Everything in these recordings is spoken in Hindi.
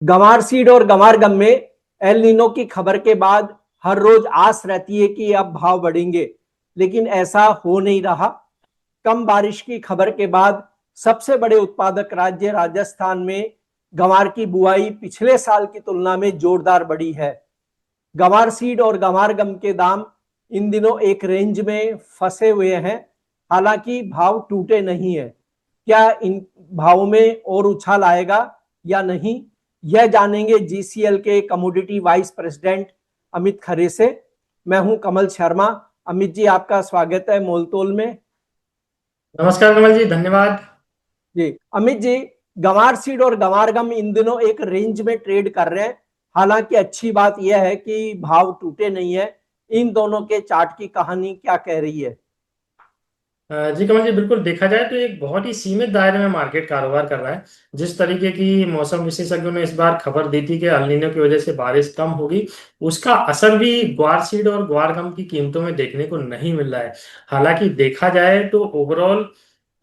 गंवार सीड और गंवार गम में एल नीनो की खबर के बाद हर रोज आस रहती है कि अब भाव बढ़ेंगे, लेकिन ऐसा हो नहीं रहा। कम बारिश की खबर के बाद सबसे बड़े उत्पादक राज्य राजस्थान में गंवार की बुआई पिछले साल की तुलना में जोरदार बढ़ी है। गंवार सीड और गंवार गम के दाम इन दिनों एक रेंज में फंसे हुए हैं, हालांकि भाव टूटे नहीं है। क्या इन भावों में और उछाल आएगा या नहीं, यह जानेंगे जीसीएल के commodity vice president Amit Khare से। मैं हूं कमल शर्मा। अमित जी, आपका स्वागत है मोलतोल में। नमस्कार कमल जी, धन्यवाद। जी अमित जी, गंवार सीड और गंवार गम इन दिनों एक रेंज में ट्रेड कर रहे हैं। हालांकि अच्छी बात यह है कि भाव टूटे नहीं है। इन दोनों के चार्ट की कहानी क्या कह रही है? जी कमल जी, बिल्कुल देखा जाए तो एक बहुत ही सीमित दायरे में मार्केट कारोबार कर रहा है। जिस तरीके की मौसम विशेषज्ञों ने इस बार खबर दी थी कि अल नीनो की वजह से बारिश कम होगी, उसका असर भी ग्वार सीड और ग्वार गम की कीमतों में देखने को नहीं मिल रहा है। हालांकि देखा जाए तो ओवरऑल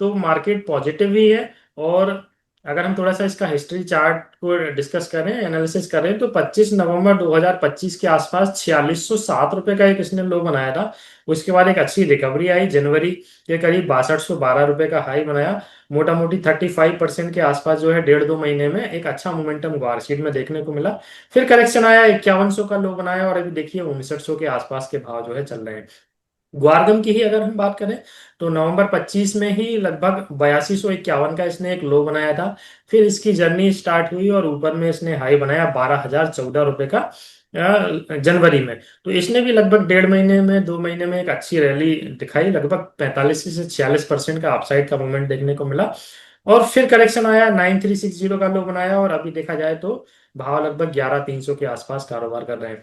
तो मार्केट पॉजिटिव ही है। और अगर हम थोड़ा सा इसका हिस्ट्री चार्ट को डिस्कस करें, एनालिसिस करें, तो 25 नवंबर 2025 के आसपास 4607 रुपए का एक इसने लो बनाया था। उसके बाद एक अच्छी रिकवरी आई, जनवरी के करीब 6212 रुपए का हाई बनाया। मोटा मोटी 35% के आसपास जो है 1.5-2 महीने में एक अच्छा मोमेंटम वार्षिक में देखने को मिला। फिर करेक्शन आया, 5100 का लो बनाया, और अभी देखिए 5900 के आसपास के भाव जो है चल रहे हैं। ग्वारगम की ही अगर हम बात करें तो नवंबर 25 में ही लगभग 8251 का इसने एक लो बनाया था। फिर इसकी जर्नी स्टार्ट हुई और ऊपर में इसने हाई बनाया 12014 रुपए का जनवरी में। तो इसने भी लगभग 1.5 महीने में 2 महीने में एक अच्छी रैली दिखाई, लगभग 45 से 46% का अपसाइड का मूवमेंट देखने को मिला। और फिर करेक्शन आया, 9360 का लो बनाया, और अभी देखा जाए तो भाव लगभग 11300 के आसपास कारोबार कर रहे हैं।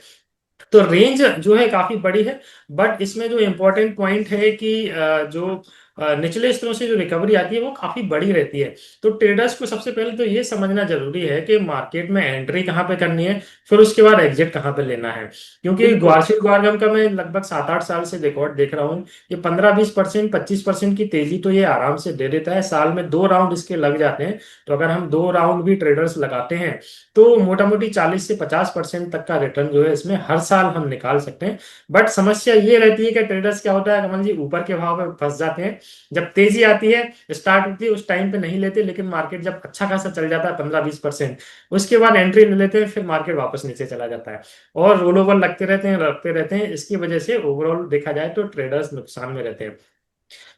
तो रेंज जो है काफी बड़ी है। बट इसमें जो इम्पोर्टेंट पॉइंट है कि जो निचले स्तरों से जो रिकवरी आती है वो काफी बड़ी रहती है। तो ट्रेडर्स को सबसे पहले तो ये समझना जरूरी है कि मार्केट में एंट्री कहाँ पे करनी है, फिर उसके बाद एग्जिट कहाँ पे लेना है। क्योंकि बिल्कुल। ग्वारशील ग्वारगम का मैं लगभग 7-8 साल से रिकॉर्ड देख रहा हूँ। ये 15-20%, 25% की तेजी तो ये आराम से दे देता है। साल में 2 राउंड इसके लग जाते हैं। तो अगर हम 2 राउंड भी ट्रेडर्स लगाते हैं तो मोटा मोटी 40 से 50% तक का रिटर्न जो है इसमें हर साल हम निकाल सकते हैं। बट समस्या ये रहती है कि ट्रेडर्स क्या होता है कमल जी, ऊपर के भाव में फंस जाते हैं। जब तेजी आती है, स्टार्ट होती है, उस टाइम पे नहीं लेते, लेकिन मार्केट जब अच्छा खासा चल जाता है 15-20%, उसके बाद एंट्री ले लेते हैं, फिर मार्केट वापस नीचे चला जाता है। और रोल ओवर लगते रहते हैं। इसकी वजह से ओवरऑल देखा जाए तो ट्रेडर्स नुकसान में रहते हैं।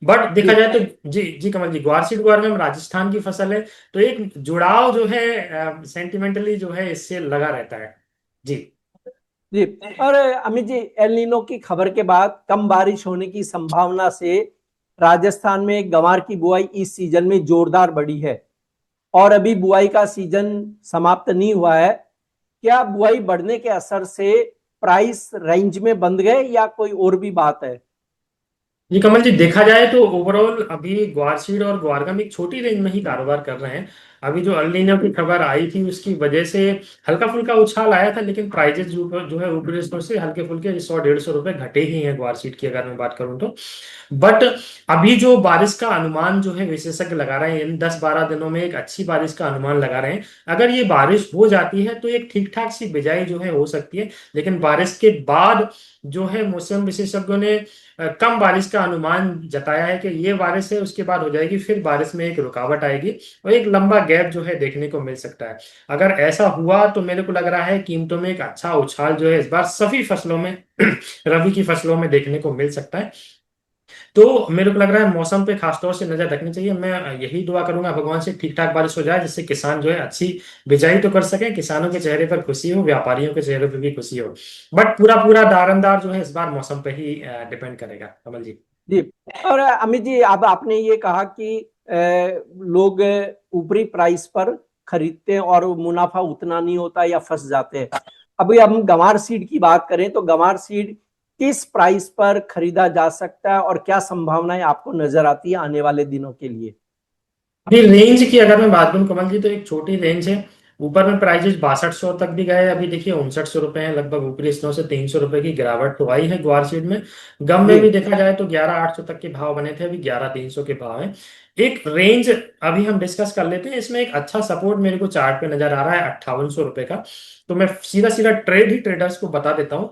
बट देखा जी जाए तो जी जी कमल जी, ग्वारसीड ग्वारगम राजस्थान की फसल है, तो एक जुड़ाव जो है सेंटिमेंटली जो है इससे लगा रहता है। जी जी। और अमित जी, एल नीनो की खबर के बाद कम बारिश होने की संभावना से राजस्थान में गंवार की बुआई इस सीजन में जोरदार बढ़ी है, और अभी बुआई का सीजन समाप्त नहीं हुआ है। क्या बुआई बढ़ने के असर से प्राइस रेंज में बंध गए या कोई और भी बात है? जी कमल जी, देखा जाए तो ओवरऑल अभी ग्वारसीड और ग्वारगम एक छोटी रेंज में ही कारोबार कर रहे हैं। अभी जो अल नीनो की खबर आई थी उसकी वजह से हल्का फुल्का उछाल आया था, लेकिन प्राइजेस जो है ऊपरी स्तरों से हल्के फुल्के 100-150 रुपए घटे ही हैं ग्वारसीड की अगर मैं बात करूं तो। बट अभी जो बारिश का अनुमान जो है विशेषज्ञ लगा रहे हैं, इन 10-12 दिनों में एक अच्छी बारिश का अनुमान लगा रहे हैं। अगर ये बारिश हो जाती है तो एक ठीक ठाक सी बिजाई जो है हो सकती है। लेकिन बारिश के बाद जो है मौसम विशेषज्ञों ने कम बारिश का अनुमान जताया है कि ये बारिश है, उसके बाद हो जाएगी, फिर बारिश में एक रुकावट आएगी और एक लंबा गैप जो है देखने को मिल सकता है। अगर ऐसा हुआ तो मेरे को लग रहा है कीमतों में एक अच्छा उछाल जो है इस बार सभी फसलों में रबी की फसलों में देखने को मिल सकता है। तो मेरे को लग रहा है मौसम पे खासतौर से नजर रखनी चाहिए। मैं यही दुआ करूंगा भगवान से ठीक ठाक बारिश हो जाए, जिससे किसान जो है अच्छी बिजाई तो कर सके, किसानों के चेहरे पर खुशी हो, व्यापारियों के चेहरे पर भी खुशी हो। बट पूरा पूरा दारंदार जो है इस बार मौसम पे ही डिपेंड करेगा कमल जी। जी। और अमित जी, अब आपने ये कहा कि लोग ऊपरी प्राइस पर खरीदते हैं और मुनाफा उतना नहीं होता या फंस जाते हैं। अभी हम गंवार सीड की बात करें तो गंवार सीड किस प्राइस पर खरीदा जा सकता है और क्या संभावनाएं आपको नजर आती है आने वाले दिनों के लिए? अभी रेंज की अगर मैं बात करूं कमल जी, तो एक छोटी रेंज है। ऊपर में प्राइजेस 6200 तक भी गए, अभी देखिए 5900 रुपए हैं लगभग, ऊपरी स्नो से 300 रुपए की गिरावट तो आई है ग्वार सीड में। गम में जी भी देखा जाए तो 11800 तक के भाव बने थे, अभी 11300 के भाव है। एक रेंज अभी हम डिस्कस कर लेते हैं, इसमें एक अच्छा सपोर्ट मेरे को चार्ट पे नजर आ रहा है 5800 रुपए का। तो मैं सीधा सीधा ट्रेडर्स को बता देता हूँ।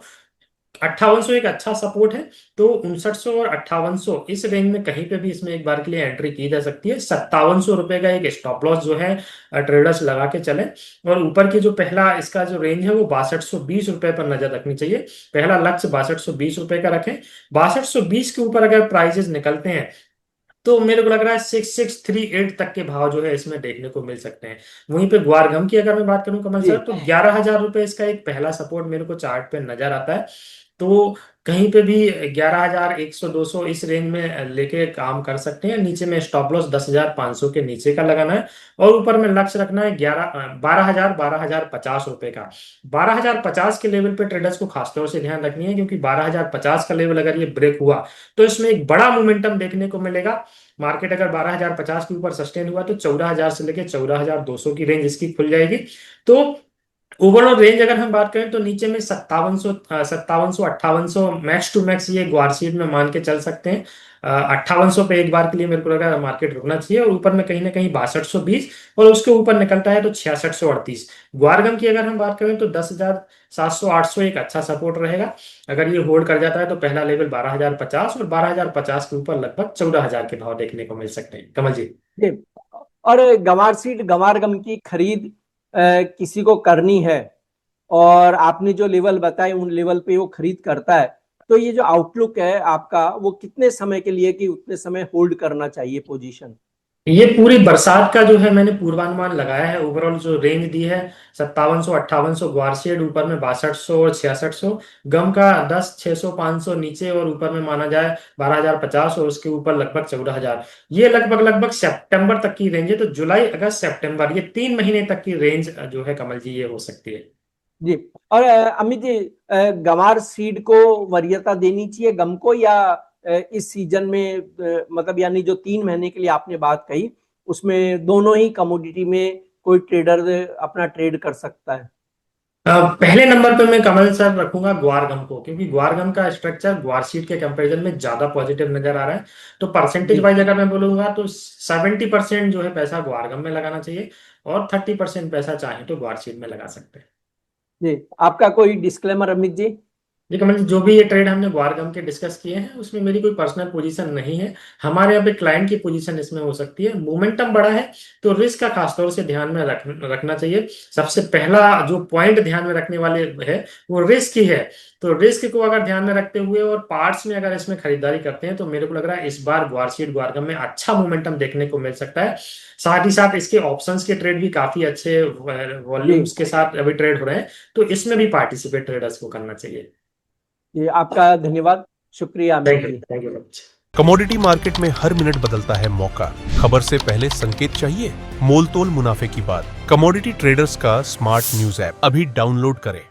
5800 एक अच्छा सपोर्ट है, तो 5900 और 5800 इस रेंज में कहीं पे भी इसमें एक बार के लिए एंट्री की जा सकती है। 5700 रुपए का एक स्टॉप लॉस जो है ट्रेडर्स लगा के चले। और ऊपर की जो पहला इसका जो रेंज है वो 6220 रुपए पर नजर रखनी चाहिए। पहला लक्ष्य 6220 रुपए का रखें। 6220 के ऊपर अगर प्राइजेस निकलते हैं तो मेरे को लग रहा है 6638 तक के भाव जो है इसमें देखने को मिल सकते हैं। वहीं पे ग्वारगम की अगर मैं बात करूं कमल जी सर, तो 11,000 रुपए इसका एक पहला सपोर्ट मेरे को चार्ट पे नजर आता है। तो कहीं पे भी 11,100 200 इस रेंज में लेके काम कर सकते हैं। नीचे में स्टॉप लॉस 10,500 के नीचे का लगाना है, और ऊपर में लक्ष्य रखना है 12,050 रुपए का। 12,050 के लेवल पे ट्रेडर्स को खासतौर से ध्यान रखनी है, क्योंकि 12,050 का लेवल अगर ये ब्रेक हुआ तो इसमें एक बड़ा मोमेंटम देखने को मिलेगा। मार्केट अगर 12,050 के ऊपर सस्टेन हुआ तो 14,000 से लेकर 14,200 की रेंज इसकी खुल जाएगी। तो ओवरऑल रेंज अगर हम बात करें तो नीचे में 5700 5800 मैक्स टू मैक्स ये ग्वारसीड में मान के चल सकते हैं। 5800 पे एक बार के लिए मेरे को लगा मार्केट रुकना चाहिए, और ऊपर में कहीं ना कहीं 6220, और उसके ऊपर निकलता है तो 6638। ग्वारगम की अगर हम बात करें तो 10,700 800 एक अच्छा सपोर्ट रहेगा। अगर ये होल्ड कर जाता है तो पहला लेवल 12,050, और 12,050 के ऊपर लगभग 14,000 के भाव देखने को मिल सकते हैं। कमल जी। जी। और गंवार सीड गंवार गम की खरीद किसी को करनी है, और आपने जो लेवल बताए उन लेवल पे वो खरीद करता है, तो ये जो आउटलुक है आपका वो कितने समय के लिए कि उतने समय होल्ड करना चाहिए पोजीशन? ये पूरी बरसात का जो है मैंने पूर्वानुमान लगाया है। ओवरऑल जो रेंज दी है 5700 5800 ग्वारसीड, ऊपर में 6200 और 6600। गम का 10 600 500 नीचे, और ऊपर में माना जाए 12,050, और उसके ऊपर लगभग 14,000। ये लगभग सितंबर तक की रेंज है। तो जुलाई अगस्त सितंबर ये 3 महीने तक की रेंज जो है कमल जी ये हो सकती है। जी। और अमित जी, गंवार सीड को वरीयता देनी चाहिए गम को, या इस सीजन में मतलब यानी जो 3 महीने के लिए आपने बात कही उसमें दोनों ही कमोडिटी में कोई ट्रेडर अपना ट्रेड कर सकता है? पहले नंबर पे मैं कमल सर रखूंगा ग्वारगम को, क्योंकि ग्वारगम का स्ट्रक्चर ग्वारसीड के कंपैरिजन में ज्यादा पॉजिटिव नजर आ रहा है। तो परसेंटेज जी वाइज अगर मैं बोलूंगा तो 70% जो है पैसा ग्वारगम में लगाना चाहिए, और 30% पैसा चाहे तो ग्वारसीड में लगा सकते हैं। जी। आपका कोई डिस्क्लेमर अमित जी? जी कमल जी, जो भी ये ट्रेड हमने ग्वारगम के डिस्कस किए हैं उसमें मेरी कोई पर्सनल पोजीशन नहीं है। हमारे यहाँ पे क्लाइंट की पोजीशन इसमें हो सकती है। मोमेंटम बड़ा है तो रिस्क का खासतौर से ध्यान में रखना चाहिए। सबसे पहला जो पॉइंट ध्यान में रखने वाले है वो रिस्क ही है। तो रिस्क को अगर ध्यान में रखते हुए और पार्ट्स में अगर इसमें खरीदारी करते हैं तो मेरे को लग रहा है इस बार ग्वारसीड ग्वारगम में अच्छा मोमेंटम देखने को मिल सकता है। साथ ही साथ इसके ऑप्शंस के ट्रेड भी काफी अच्छे जी वॉल्यूम्स के साथ अभी ट्रेड हो रहे हैं, तो इसमें भी पार्टिसिपेट ट्रेडर्स को करना चाहिए। जी। आपका धन्यवाद, शुक्रिया Amit ji. Thank you. Commodity market में हर मिनट बदलता है मौका। खबर से पहले संकेत चाहिए, मोल तोल मुनाफे की बात। कमोडिटी ट्रेडर्स का स्मार्ट न्यूज ऐप अभी डाउनलोड करें।